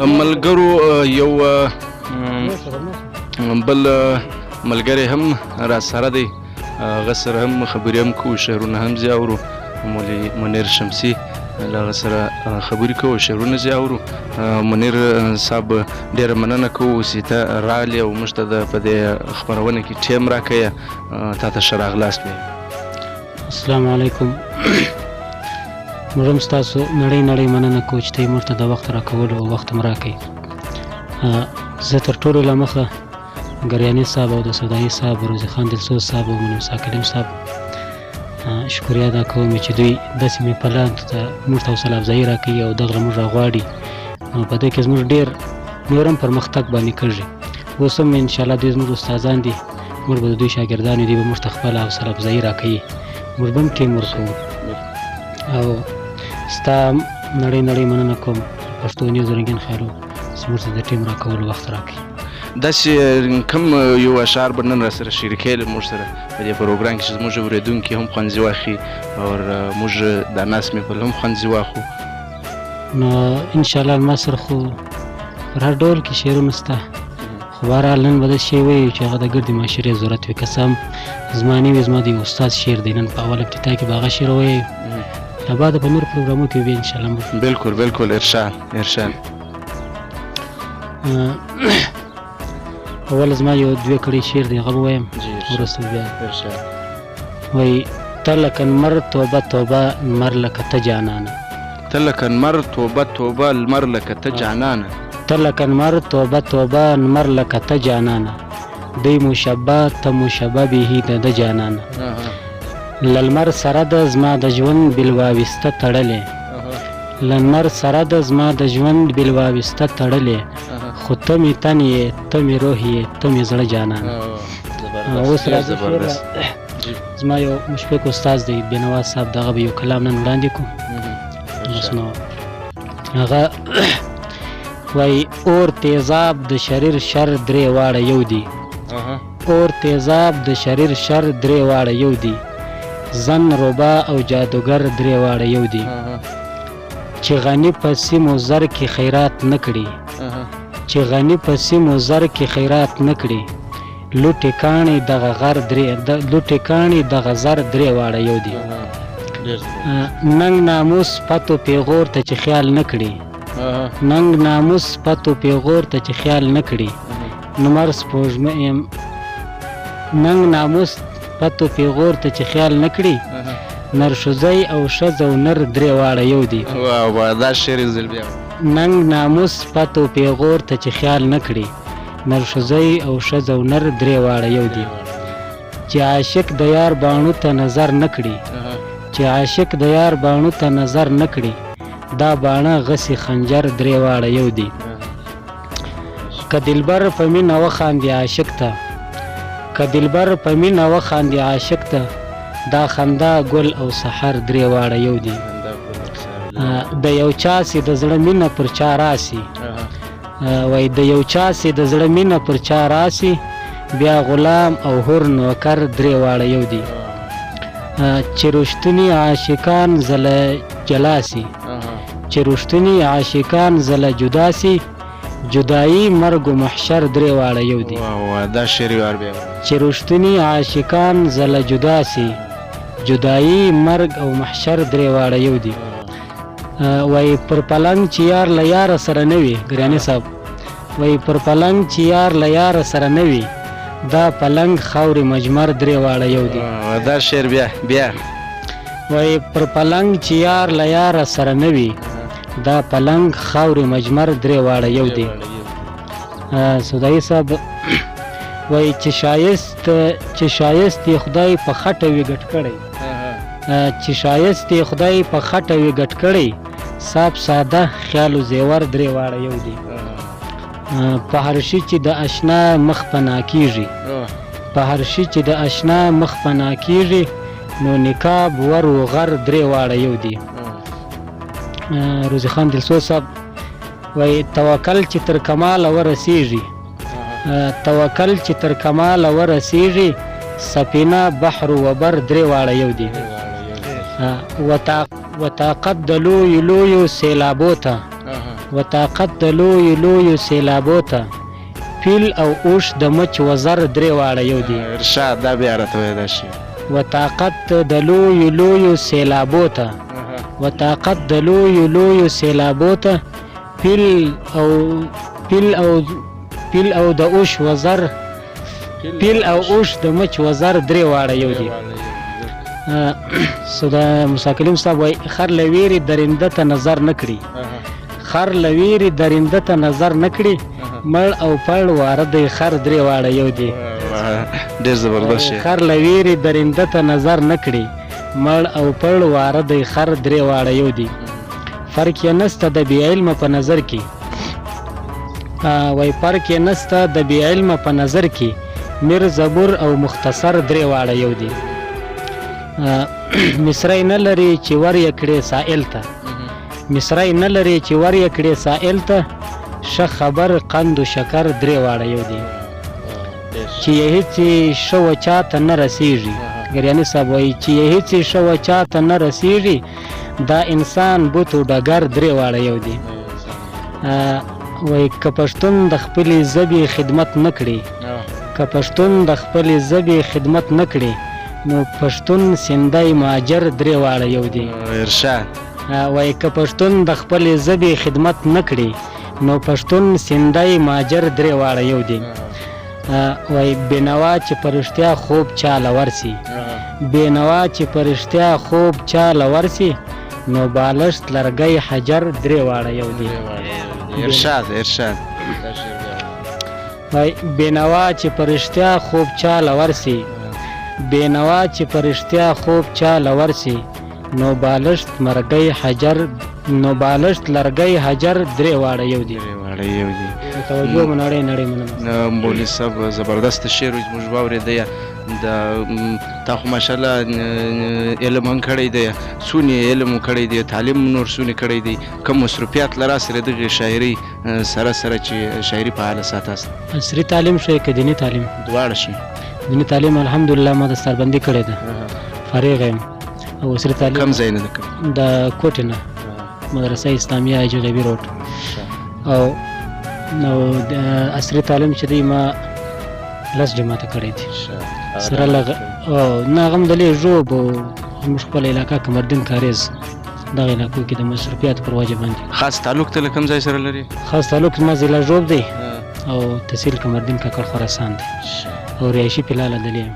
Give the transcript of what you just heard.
ملګرو یو بل ملګری هم را سره دی، هغه سره هم خبرې هم کوو، شعرونه هم ځې اورو. مولوي منیر شمسي له هغه سره خبرې کوو، شعرونه ځې اورو. منیر صاحب ډېره مننه کوو چې ته راغلې او موږ ته په دې خپرونه کې ټیم راکوې. تا ته ښه راغلاست وایو. السلام علیکم. موږ هم ستاسو نړۍ مننه کوو چې ته یې موږ ته د وخت راکولو او وخت هم راکوې. زه تر ټولو له مخه ګریاني صاحب او د سودایي صاحب، روزي خان دلسوز صاحب او منیم ساکلیم صاحب شکریه ادا کوم چې دوی داسې مې پلانو ته موږ ته حوصله افزایي راکوي او دغه موږ راغواړي. نو په دې کې زموږ ډېر نور هم پرمختګ باندې کېږي. اوس هم انشاءالله دوی زموږ استادان دي، موږ به د دوی شاګردان یو، دوی به موږ ته خپله حوصله افزایي راکوي، موږ به هم ټیم ورکوو. او ستا نړۍ مننه کوم پښتو نیوز رنګین خیالو چې موږ ته د ټیم راکولو وخت راکوي. داسې کوم یو اشعار به نن را سره شریکوي له موږ سره په دې پروګرام کې چې زموږ اورېدونکي هم خوندزي واخلي او موږ دا ناس محفل هم خوندزي واخلو؟ نو انشاءالله ما سره خو پر هر ډول کې شعرونه شته، خو بهرحال نن به داسې شی ووایو چې هغه د ګردې معاشرې ضرورت وي. که څه هم زما نه وي، زما د یو استاد شعر دی، نن په اول ابتدا کې به هغه شعر ووایو، له بعده په نورو پروګرامو کې بیا انشاءالله موږ بالکل ارشاد. اول زما یو دوې کړي شعر دی، هغه به وایم، وروسته بیا وایي: ته لکه لمر توبه توبه لمر لکه ته جانانه، ته لکه لمر توبه توبه لمر لکه ته جانانه، ته لکه لمر توبه توبه لمر لکه ته جانانه، دی مشبه ته مشبه به د ده جانانه، له لمر سره د زما د ژوند بېلواویسته تړلې، له لمر سره د زما د ژوند بېلواویسته تړلې، خو ته مې تن یې، ته مې روح یې، ته مې زړه جانانه. اوس راځه زما یو مشفق استاد دی بېنوا صاحب، دغه به یو کلام نن وړاندې کړو. نو هغه وایي: اور تیزاب د شریر شر درې واړه یو دي، اور تیزاب د شریر شر درې واړه یو دي، زن ربا او جادوګر درې واړه یو دي، چې غني په سیمو زر کې خیرات نه کړي، چې غني په سیمو زر کې خیرات نه کړي، لوټې کاڼې دغه زر درې واړه یو دي، ننګ ناموس پتو پیغور ته چې خیال نه کړي، ننګ ناموس پتو پیغور ته چې خیال نه کړي، نمر سپوږمۍ ننګ ناموس پتو پیغور ته چې خیال نه کړي، نر ښځی او ښځه او نر درې واړه یو دي. دا شعر یو ځل بیا. ننګ ناموس پتو پیغور ته چې خیال نه کړي، نر ښځی او ښځه او نر درې واړه یو دي، چې عاشق د یار باڼو ته نظر نه کړي، چې عاشق د یار باڼو ته نظر نه کړي، دا باڼه غسي خنجر درې واړه یو دي، که دلبر په مینه وخاندي عاشق ته، که دلبر په مینه وخاندي عاشق ته، دا خندا ګل او سحر درې واړه یو دي، د یو چا سي د زړه مینه پر چا راسي، وایي د یو چا سي د زړه مینه پر چا راسي، بیا غلام او حر نوکر درې واړه یو دي، چې رښتوني عاشقان زله جلا سي، چې رښتوني عاشقان زله جدا سي، جدایي مرګ و محشر درې واړه یو دي. دا شعر یو بیا. چې رښتوني عاشقان زله جدا سي، جدایي مرګ او محشر درې واړه یو دي. وایي پر پلنګ چې یار له یاره سره نه وي، ګراني صاحب وایي پر پلنګ چې یار له یاره سره نه وي، دا پلنګ خاورې مجمر درې واړه یو دي. دا شعر بیا. وایي پر پلنګ چې یار له یاره سره نه وي، دا پلنګ خاورې مجمر درې واړه یو دي. سودایي صاحب وایي چې شایست یې خدای په خټه وي ګټ کړی، چې شایست یې خدای په خټه وي ګټ کړی، صاحب ساده خیال و زیور درې واړه یو دي، په هر شي چې د اشنا مخ پناه کېږي، په هر شي چې د اشنا مخ پناه کېږي، نو نقاب ور و غر درې واړه یو دي. روزي خان دلسوز صاحب وایي توکل چې تر کماله ورسېږي، توکل چې تر کماله ورسېږي، سفینه بحر و بر درې واړه یو دي، وطاقت د لویو سیلابو ته، و طاقت د لویو لویو سیلابو ته پیل او اوښ د مچ وزر درې واړه یو دي. ارشاد دا بیا راته وایه دا شی. و طاقت د لویو لویو سیلابو ته و طاقت د لویو لویو سیلابو ته پیل او د اوښ وزر پیل او اوښ د مچ وزر درې واړه یو دي. دا موسی کلیم صاحب وایي خر له ویرې درنده ته نظر نه کړي، خر له ویرې درنده ته نظر نه کړي، مړ او پړ واره دی خر درې واړه یو دي. ډېر زبردست شی. خر له ویرې درنده ته نظر نه کړي، مړ او پړ واره دی خر درې واړه یو دي. فرق یې نسته د بې علمه په نظر کې، وایي فرق یې نسته د بې علمه په نظر کې، میر زبور او مختصر درې واړه یو دي. مصری نه لري چې ور یې کړې سائل ته، مصری نه لري چې ور یې کړې سائل ته، ښه خبر قند و شکر درې واړه یو دي. چې یې هیڅ ښه و چاته نه رسیږي، ګریاني صاحب وایي چې یې هیڅ ښه و چاته نه رسیږي، دا انسان بوت و ډګر درې واړه یو دي. وایي که پښتون د خپلې ژبې خدمت نه کړي، که پښتون د خپلې ژبې خدمت نه کړي، نو پښتون سیندی ماجر درې واړه یو دي. ارشاد وایي که پښتون د خپلې ژبې خدمت نه کړي، نو پښتون سیندی ماجر درې واړه یو دي. وایي بېنوا چې په رښتیا خوب چاله ورسي، بېنوا چې په رښتیا خوب چاله ورسي، نو بالښت لرګی حجر درې واړه یو دي. ارشاد ارشاد وایي بېنوا چې په رښتیا خوب چاله ورسي، بېنوا چې په رښتیا خوب چاله ورسي، نو بالښت مرګی حجر، نو بالښت لرګی حجر درې واړه یو دي. توجه مو نړۍ نړۍ مننه. مولوي صاحب زبردست شعر زموږ واورېدی. تا خو ماشاءالله علم هم کړی دی، څونه علم هم کړی دی، تعلیم نور څونه کړی دی. کوم مصروفیات لرا سره دغې شاعرۍ سره سره چې شاعري په حاله ساتاست؟ عصري تعلیم شي که دیني تعلیم؟ دواړه شي. دیني تعلیم الحمدلله ما د سربندي کړی ده، فارغ یم. او عصري تعلیم کوم ځای نه ده کړی؟ د کوټې نه، مدرسه اسلامیه حاجي غیبي روډ. او نو عصري تعلیم چې دی ما 10 جماعته کړی دي سره لږ. نه هغه هم د لږ ژوب او زموږ خپل علاقه قمردین کاریز دغه علاقو کې د مصروفیاتو پر وجه باندې. خاص تعلق ته له کوم ځای سره لري؟ خاص تعلق زما ضلع ژوب دی او تحصیل قمردین کاکړ خراسان دی او رهایشي په لاله دلې یم.